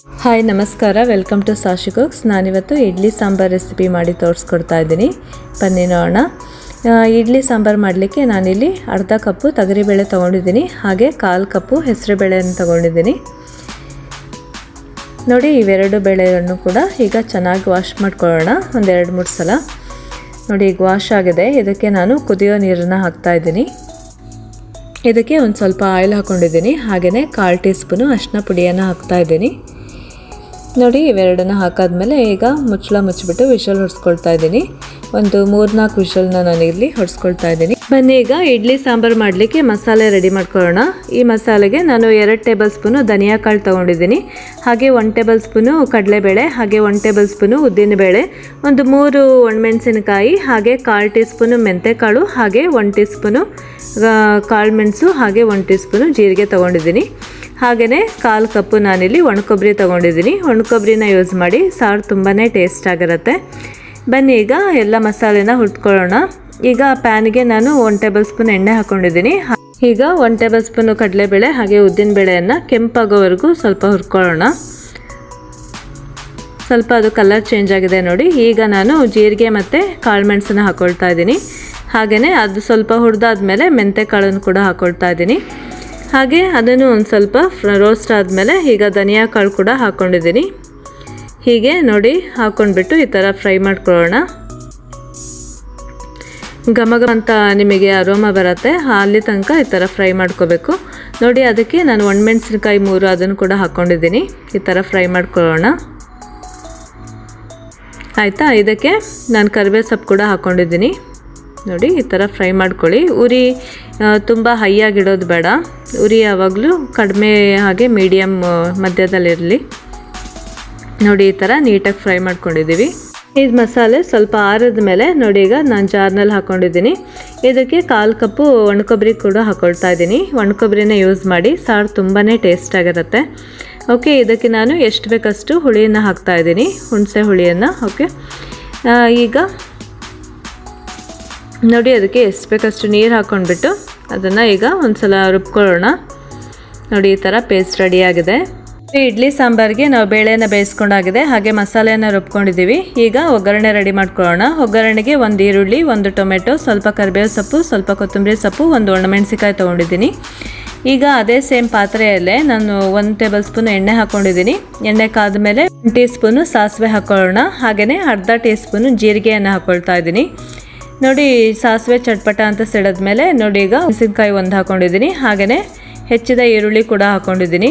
Hi ನಮಸ್ಕಾರ, welcome to ಸಾಶಿ cooks. ನಾನಿವತ್ತು idli sambar recipe ಮಾಡಿ ತೋರಿಸ್ಕೊಡ್ತಾ ಇದ್ದೀನಿ. ಬನ್ನಿ ನೋಡೋಣ. ಇಡ್ಲಿ ಸಾಂಬಾರು ಮಾಡಲಿಕ್ಕೆ ನಾನಿಲ್ಲಿ ಅರ್ಧ ಕಪ್ಪು ತೊಗರಿಬೇಳೆ ತೊಗೊಂಡಿದ್ದೀನಿ, ಹಾಗೆ 1/4 ಕಪ್ಪು ಹೆಸರುಬೇಳೆಯನ್ನು ತೊಗೊಂಡಿದ್ದೀನಿ. ನೋಡಿ, ಇವೆರಡು ಬೇಳೆಗಳನ್ನು ಕೂಡ ಈಗ ಚೆನ್ನಾಗಿ ವಾಶ್ ಮಾಡ್ಕೊಳ್ಳೋಣ. ಒಂದು 2-3 ಸಲ. ನೋಡಿ, ಈಗ ವಾಶ್ ಆಗಿದೆ. ಇದಕ್ಕೆ ನಾನು ಕುದಿಯೋ ನೀರನ್ನು ಹಾಕ್ತಾಯಿದ್ದೀನಿ. ಇದಕ್ಕೆ ಒಂದು ಸ್ವಲ್ಪ ಆಯಿಲ್ ಹಾಕ್ಕೊಂಡಿದ್ದೀನಿ, ಹಾಗೆಯೇ 1/4 ಟೀ ಸ್ಪೂನು ಅರಿಶಿನ ಪುಡಿಯನ್ನು ಹಾಕ್ತಾಯಿದ್ದೀನಿ. ನೋಡಿ, ಇವೆರಡನ್ನು ಹಾಕಾದ್ಮೇಲೆ ಈಗ ಮುಚ್ಚಿಬಿಟ್ಟು ವಿಷಲ್ ಹೊಡ್ಸ್ಕೊಳ್ತಾ ಇದ್ದೀನಿ. ಒಂದು 3-4 ವಿಷಲ್ನ ನಾನಿಲ್ಲಿ ಹೊಡ್ಸ್ಕೊಳ್ತಾ ಇದ್ದೀನಿ. ಬನ್ನಿ, ಈಗ ಇಡ್ಲಿ ಸಾಂಬಾರು ಮಾಡಲಿಕ್ಕೆ ಮಸಾಲೆ ರೆಡಿ ಮಾಡ್ಕೊಳ್ಳೋಣ. ಈ ಮಸಾಲೆಗೆ ನಾನು 2 ಟೇಬಲ್ ಸ್ಪೂನು ಧನಿಯಾ ಕಾಳು ತೊಗೊಂಡಿದ್ದೀನಿ, ಹಾಗೆ 1 ಟೇಬಲ್ ಸ್ಪೂನು ಕಡಲೆಬೇಳೆ, ಹಾಗೆ 1 ಟೇಬಲ್ ಸ್ಪೂನು ಉದ್ದಿನಬೇಳೆ, ಒಂದು 3 ಒಣಮೆಣಸಿನಕಾಯಿ, ಹಾಗೆ 1/4 ಟೀ ಸ್ಪೂನು ಮೆಂತೆಕಾಳು, ಹಾಗೆ 1 ಟೀ ಸ್ಪೂನು ಕಾಳು ಮೆಣಸು, ಹಾಗೆ 1 ಟೀ ಸ್ಪೂನು ಜೀರಿಗೆ ತೊಗೊಂಡಿದ್ದೀನಿ. ಹಾಗೆಯೇ 1/4 ಕಪ್ಪು ನಾನಿಲ್ಲಿ ಒಣಕೊಬ್ಬರಿ ತೊಗೊಂಡಿದ್ದೀನಿ. ಒಣಕೊಬ್ಬರಿನ ಯೂಸ್ ಮಾಡಿ ಸಾರು ತುಂಬಾ ಟೇಸ್ಟ್ ಆಗಿರುತ್ತೆ. ಬನ್ನಿ, ಈಗ ಎಲ್ಲ ಮಸಾಲೆನ ಹುರ್ಕೊಳ್ಳೋಣ. ಈಗ ಪ್ಯಾನ್ಗೆ ನಾನು 1 ಟೇಬಲ್ ಸ್ಪೂನ್ ಎಣ್ಣೆ ಹಾಕ್ಕೊಂಡಿದ್ದೀನಿ. ಈಗ 1 ಟೇಬಲ್ ಸ್ಪೂನು ಕಡಲೆಬೇಳೆ ಹಾಗೆ ಉದ್ದಿನಬೇಳೆಯನ್ನು ಕೆಂಪಾಗೋವರೆಗೂ ಸ್ವಲ್ಪ ಹುರ್ಕೊಳ್ಳೋಣ. ಸ್ವಲ್ಪ ಅದು ಕಲರ್ ಚೇಂಜ್ ಆಗಿದೆ ನೋಡಿ. ಈಗ ನಾನು ಜೀರಿಗೆ ಮತ್ತು ಕಾಳು ಮೆಣಸನ್ನು ಹಾಕ್ಕೊಳ್ತಾ ಇದ್ದೀನಿ. ಹಾಗೆಯೇ ಅದು ಸ್ವಲ್ಪ ಹುರಿದಾದ್ಮೇಲೆ ಮೆಂತೆಕಾಳನ್ನು ಕೂಡ ಹಾಕ್ಕೊಳ್ತಾ ಇದ್ದೀನಿ. ಹಾಗೆ ಅದನ್ನು ಒಂದು ಸ್ವಲ್ಪ ರೋಸ್ಟ್ ಆದಮೇಲೆ ಈಗ ಧನಿಯಾ ಕಾಳು ಕೂಡ ಹಾಕ್ಕೊಂಡಿದ್ದೀನಿ. ಹೀಗೆ ನೋಡಿ ಹಾಕ್ಕೊಂಡ್ಬಿಟ್ಟು ಈ ಥರ ಫ್ರೈ ಮಾಡ್ಕೊಳ್ಳೋಣ. ಘಮ ಅಂತ ನಿಮಗೆ ಅರೋಮ ಬರುತ್ತೆ, ಅಲ್ಲಿ ತನಕ ಈ ಥರ ಫ್ರೈ ಮಾಡ್ಕೋಬೇಕು. ನೋಡಿ, ಅದಕ್ಕೆ ನಾನು ಒಣಮೆಣಸಿನಕಾಯಿ 3 ಅದನ್ನು ಕೂಡ ಹಾಕ್ಕೊಂಡಿದ್ದೀನಿ. ಈ ಥರ ಫ್ರೈ ಮಾಡ್ಕೊಳ್ಳೋಣ. ಆಯಿತಾ? ಇದಕ್ಕೆ ನಾನು ಕರಿಬೇವು ಸೊಪ್ಪು ಕೂಡ ಹಾಕ್ಕೊಂಡಿದ್ದೀನಿ. ನೋಡಿ, ಈ ಥರ ಫ್ರೈ ಮಾಡ್ಕೊಳ್ಳಿ. ಉರಿ ತುಂಬ ಹೈಯಾಗಿಡೋದು ಬೇಡ. ಉರಿ ಯಾವಾಗಲೂ ಕಡಿಮೆ, ಹಾಗೆ ಮೀಡಿಯಮ್ ಮಧ್ಯದಲ್ಲಿರಲಿ. ನೋಡಿ, ಈ ಥರ ನೀಟಾಗಿ ಫ್ರೈ ಮಾಡ್ಕೊಂಡಿದ್ದೀವಿ. ಇದು ಮಸಾಲೆ ಸ್ವಲ್ಪ ಆರಿದ ಮೇಲೆ ನೋಡಿ, ಈಗ ನಾನು ಜಾರ್ನಲ್ಲಿ ಹಾಕ್ಕೊಂಡಿದ್ದೀನಿ. ಇದಕ್ಕೆ 1/4 ಕಪ್ಪು ಒಣಕೊಬ್ಬರಿ ಕೂಡ ಹಾಕ್ಕೊಳ್ತಾ ಇದ್ದೀನಿ. ಒಣಕೊಬ್ಬರಿನ ಯೂಸ್ ಮಾಡಿ, ಸಾರು ತುಂಬಾ ಟೇಸ್ಟ್ ಆಗಿರುತ್ತೆ. ಓಕೆ, ಇದಕ್ಕೆ ನಾನು ಎಷ್ಟು ಬೇಕಷ್ಟು ಹುಳಿಯನ್ನು ಹಾಕ್ತಾಯಿದ್ದೀನಿ, ಹುಣಸೆ ಹುಳಿಯನ್ನು. ಓಕೆ, ಈಗ ನೋಡಿ, ಅದಕ್ಕೆ ಎಷ್ಟು ಬೇಕಷ್ಟು ನೀರು ಹಾಕ್ಕೊಂಡ್ಬಿಟ್ಟು ಅದನ್ನು ಈಗ ಒಂದು ಸಲ ರುಬ್ಕೊಳ್ಳೋಣ. ನೋಡಿ, ಈ ಥರ ಪೇಸ್ಟ್ ರೆಡಿಯಾಗಿದೆ. ಇಡ್ಲಿ ಸಾಂಬಾರಿಗೆ ನಾವು ಬೇಳೆನ ಬೇಯಿಸ್ಕೊಂಡಾಗಿದೆ, ಹಾಗೆ ಮಸಾಲೆಯನ್ನು ರುಬ್ಕೊಂಡಿದ್ದೀವಿ. ಈಗ ಒಗ್ಗರಣೆ ರೆಡಿ ಮಾಡ್ಕೊಳ್ಳೋಣ. ಒಗ್ಗರಣೆಗೆ 1 ಈರುಳ್ಳಿ, 1 ಟೊಮೆಟೊ, ಸ್ವಲ್ಪ ಕರಿಬೇವು ಸೊಪ್ಪು, ಸ್ವಲ್ಪ ಕೊತ್ತಂಬರಿ ಸೊಪ್ಪು, 1 ಒಣಮೆಣಸಿಕಾಯಿ ತೊಗೊಂಡಿದ್ದೀನಿ. ಈಗ ಅದೇ ಸೇಮ್ ಪಾತ್ರೆಯಲ್ಲೇ ನಾನು 1 ಟೇಬಲ್ ಸ್ಪೂನ್ ಎಣ್ಣೆ ಹಾಕ್ಕೊಂಡಿದ್ದೀನಿ. ಎಣ್ಣೆ ಕಾದ ಮೇಲೆ 1 ಟೀ ಸ್ಪೂನು ಸಾಸಿವೆ ಹಾಕ್ಕೊಳ್ಳೋಣ. ಹಾಗೆಯೇ ಅರ್ಧ ಟೀ ಸ್ಪೂನು ಜೀರಿಗೆಯನ್ನು ಹಾಕ್ಕೊಳ್ತಾ ಇದ್ದೀನಿ. ನೋಡಿ, ಸಾಸಿವೆ ಚಟ್ಪಟ ಅಂತ ಸಿಡಿದ್ಮೇಲೆ ನೋಡಿ, ಈಗ ಮೆಣಸಿನಕಾಯಿ 1 ಹಾಕ್ಕೊಂಡಿದ್ದೀನಿ. ಹಾಗೆಯೇ ಹೆಚ್ಚಿದ ಈರುಳ್ಳಿ ಕೂಡ ಹಾಕ್ಕೊಂಡಿದ್ದೀನಿ.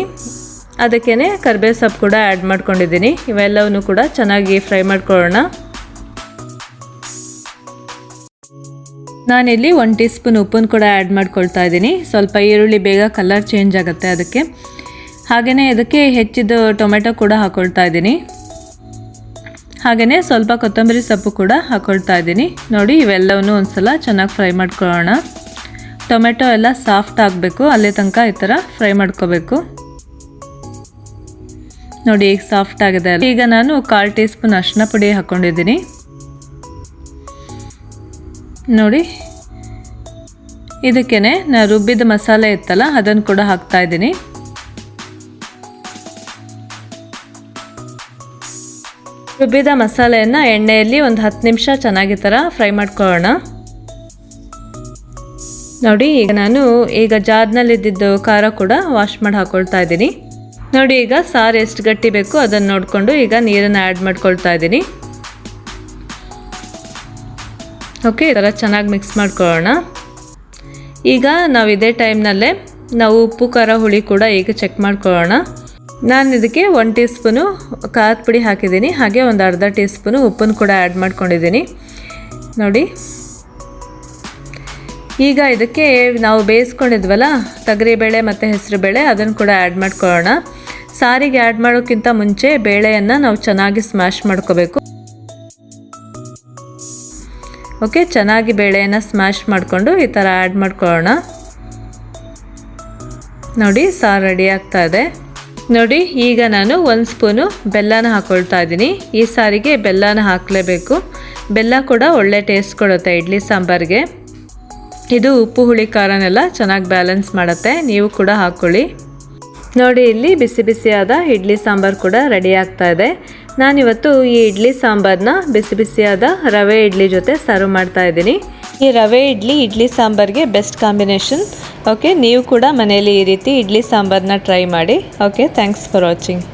ಅದಕ್ಕೇ ಕರಿಬೇವು ಸೊಪ್ಪು ಕೂಡ ಆ್ಯಡ್ ಮಾಡ್ಕೊಂಡಿದ್ದೀನಿ. ಇವೆಲ್ಲವನ್ನೂ ಕೂಡ ಚೆನ್ನಾಗಿ ಫ್ರೈ ಮಾಡ್ಕೊಳ್ಳೋಣ. ನಾನಿಲ್ಲಿ 1 ಟೀ ಸ್ಪೂನ್ ಉಪ್ಪನ್ನು ಕೂಡ ಆ್ಯಡ್ ಮಾಡ್ಕೊಳ್ತಾ ಇದ್ದೀನಿ. ಸ್ವಲ್ಪ ಈರುಳ್ಳಿ ಬೇಗ ಕಲರ್ ಚೇಂಜ್ ಆಗುತ್ತೆ ಅದಕ್ಕೆ. ಹಾಗೆಯೇ ಇದಕ್ಕೆ ಹೆಚ್ಚಿದ ಟೊಮೆಟೊ ಕೂಡ ಹಾಕ್ಕೊಳ್ತಾ ಇದ್ದೀನಿ. ಹಾಗೆಯೇ ಸ್ವಲ್ಪ ಕೊತ್ತಂಬರಿ ಸೊಪ್ಪು ಕೂಡ ಹಾಕ್ಕೊಳ್ತಾ ಇದ್ದೀನಿ. ನೋಡಿ, ಇವೆಲ್ಲವನ್ನೂ ಒಂದು ಸಲ ಚೆನ್ನಾಗಿ ಫ್ರೈ ಮಾಡ್ಕೊಳ್ಳೋಣ. ಟೊಮೆಟೊ ಎಲ್ಲ ಸಾಫ್ಟ್ ಆಗಬೇಕು, ಅಲ್ಲಿ ತನಕ ಈ ಥರ ಫ್ರೈ ಮಾಡ್ಕೋಬೇಕು. ನೋಡಿ, ಈಗ ಸಾಫ್ಟ್ ಆಗಿದೆ. ಈಗ ನಾನು 1/4 ಟೀ ಸ್ಪೂನ್ ಅರಿಶಿನ ಪುಡಿ ಹಾಕ್ಕೊಂಡಿದ್ದೀನಿ. ನೋಡಿ, ಇದಕ್ಕೇ ನಾನು ರುಬ್ಬಿದ ಮಸಾಲೆ ಇತ್ತಲ್ಲ ಅದನ್ನು ಕೂಡ ಹಾಕ್ತಾ ಇದ್ದೀನಿ. ರುಬ್ಬಿದ ಮಸಾಲೆಯನ್ನು ಎಣ್ಣೆಯಲ್ಲಿ ಒಂದು 10 ನಿಮಿಷ ಚೆನ್ನಾಗಿ ಥರ ಫ್ರೈ ಮಾಡ್ಕೊಳ್ಳೋಣ. ನೋಡಿ, ಈಗ ನಾನು ಜಾರ್ನಲ್ಲಿದ್ದಿದ್ದು ಖಾರ ಕೂಡ ವಾಶ್ ಮಾಡಿ ಹಾಕ್ಕೊಳ್ತಾ ಇದ್ದೀನಿ. ನೋಡಿ, ಈಗ ಸಾರು ಎಷ್ಟು ಗಟ್ಟಿ ಬೇಕು ಅದನ್ನು ನೋಡಿಕೊಂಡು ಈಗ ನೀರನ್ನು ಆ್ಯಡ್ ಮಾಡ್ಕೊಳ್ತಾ ಇದ್ದೀನಿ. ಓಕೆ, ಈ ಥರ ಚೆನ್ನಾಗಿ ಮಿಕ್ಸ್ ಮಾಡ್ಕೊಳ್ಳೋಣ. ಈಗ ನಾವು ಇದೇ ಟೈಮ್ನಲ್ಲೇ ನಾವು ಉಪ್ಪು ಖಾರ ಹುಳಿ ಕೂಡ ಈಗ ಚೆಕ್ ಮಾಡ್ಕೊಳ್ಳೋಣ. ನಾನು ಇದಕ್ಕೆ 1 ಟೀ ಸ್ಪೂನು ಖಾರದ ಪುಡಿ ಹಾಕಿದ್ದೀನಿ, ಹಾಗೆ ಒಂದು ಅರ್ಧ ಟೀ ಸ್ಪೂನು ಉಪ್ಪನ್ನು ಕೂಡ ಆ್ಯಡ್ ಮಾಡ್ಕೊಂಡಿದ್ದೀನಿ. ನೋಡಿ, ಈಗ ಇದಕ್ಕೆ ನಾವು ಬೇಯಿಸ್ಕೊಂಡಿದ್ವಲ್ಲ ತೊಗರಿಬೇಳೆ ಮತ್ತು ಹೆಸರುಬೇಳೆ, ಅದನ್ನು ಕೂಡ ಆ್ಯಡ್ ಮಾಡ್ಕೊಳ್ಳೋಣ. ಸಾರಿಗೆ ಆ್ಯಡ್ ಮಾಡೋಕ್ಕಿಂತ ಮುಂಚೆ ಬೇಳೆಯನ್ನು ನಾವು ಚೆನ್ನಾಗಿ ಸ್ಮ್ಯಾಶ್ ಮಾಡ್ಕೋಬೇಕು. ಓಕೆ, ಚೆನ್ನಾಗಿ ಬೇಳೆಯನ್ನು ಸ್ಮ್ಯಾಶ್ ಮಾಡಿಕೊಂಡು ಈ ಥರ ಆ್ಯಡ್ ಮಾಡ್ಕೊಳ್ಳೋಣ. ನೋಡಿ, ಸಾರು ರೆಡಿ ಆಗ್ತಾ ಇದೆ. ನೋಡಿ, ಈಗ ನಾನು 1 ಸ್ಪೂನು ಬೆಲ್ಲನ ಹಾಕ್ಕೊಳ್ತಾ ಇದ್ದೀನಿ. ಈ ಸಾರಿಗೆ ಬೆಲ್ಲನ ಹಾಕಲೇಬೇಕು. ಬೆಲ್ಲ ಕೂಡ ಒಳ್ಳೆ ಟೇಸ್ಟ್ ಕೊಡುತ್ತೆ ಇಡ್ಲಿ ಸಾಂಬಾರಿಗೆ. ಇದು ಉಪ್ಪು ಹುಳಿ ಖಾರನೆಲ್ಲ ಚೆನ್ನಾಗಿ ಬ್ಯಾಲೆನ್ಸ್ ಮಾಡುತ್ತೆ. ನೀವು ಕೂಡ ಹಾಕ್ಕೊಳ್ಳಿ. ನೋಡಿ ಇಲ್ಲಿ ಬಿಸಿ ಬಿಸಿಯಾದ ಇಡ್ಲಿ ಸಾಂಬಾರು ಕೂಡ ರೆಡಿ ಆಗ್ತಾ ಇದೆ. ನಾನಿವತ್ತು ಈ ಇಡ್ಲಿ ಸಾಂಬಾರನ್ನ ಬಿಸಿ ಬಿಸಿಯಾದ ರವೆ ಇಡ್ಲಿ ಜೊತೆ ಸರ್ವ್ ಮಾಡ್ತಾ ಇದ್ದೀನಿ. ಈ ರವೆ ಇಡ್ಲಿ ಸಾಂಬಾರ್ಗೆ ಬೆಸ್ಟ್ ಕಾಂಬಿನೇಷನ್. ಓಕೆ, ನೀವು ಕೂಡ ಮನೆಯಲ್ಲಿ ಈ ರೀತಿ ಇಡ್ಲಿ ಸಾಂಬಾರನ್ನ ಟ್ರೈ ಮಾಡಿ. Okay, thanks for watching.